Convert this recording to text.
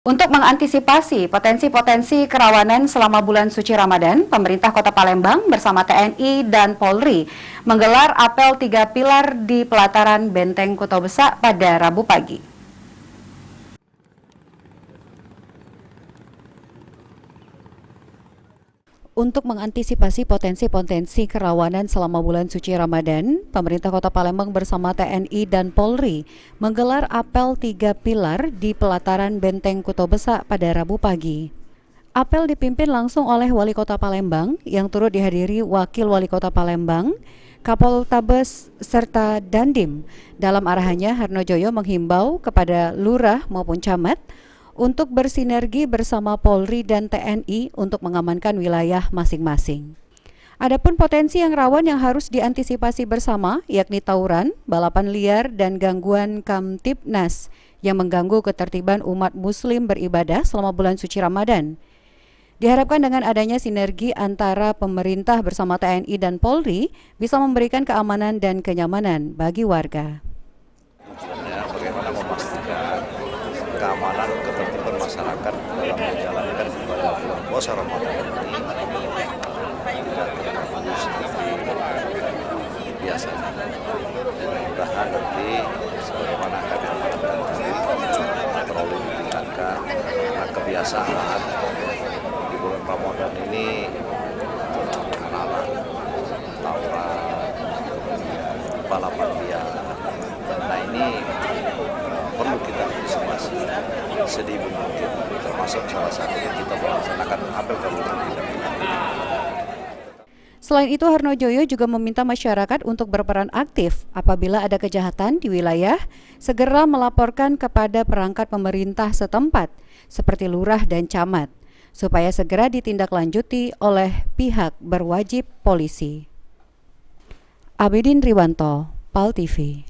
Untuk mengantisipasi potensi-potensi kerawanan selama bulan suci Ramadan, pemerintah Kota Palembang bersama TNI dan Polri menggelar apel 3 pilar di pelataran Benteng Kota Besak pada Rabu pagi. Untuk mengantisipasi potensi-potensi kerawanan selama bulan suci Ramadan, pemerintah Kota Palembang bersama TNI dan Polri menggelar apel 3 pilar di pelataran Benteng Kota Besak pada Rabu pagi. Apel dipimpin langsung oleh Wali Kota Palembang yang turut dihadiri Wakil Wali Kota Palembang, Kapoltabes serta Dandim. Dalam arahannya, Harnojoyo menghimbau kepada lurah maupun camat untuk bersinergi bersama Polri dan TNI untuk mengamankan wilayah masing-masing. Adapun potensi yang rawan yang harus diantisipasi bersama yakni tawuran, balapan liar, dan gangguan Kamtibnas yang mengganggu ketertiban umat muslim beribadah selama bulan suci Ramadan. Diharapkan dengan adanya sinergi antara pemerintah bersama TNI dan Polri bisa memberikan keamanan dan kenyamanan bagi warga. Bagaimana memastikan keamanan ketertiban masyarakat dalam menjalankan ibadah bulan puasa Ramadan ini tidak terganggu seperti biasanya. Mudah-mudahan nanti sebagaimana kami harapkan tadi patroli ditingkatkan karena kebiasaan di bulan Ramadan ini anak-anak tawuran, balapan liar. Nah ini perlu kita antisipasi sedini mungkin, termasuk salah satunya kita melaksanakan apel gabungan. Selain itu, Harnojoyo juga meminta masyarakat untuk berperan aktif apabila ada kejahatan di wilayah, segera melaporkan kepada perangkat pemerintah setempat seperti lurah dan camat, supaya segera ditindaklanjuti oleh pihak berwajib polisi. Abidin Riwanto, PAL TV.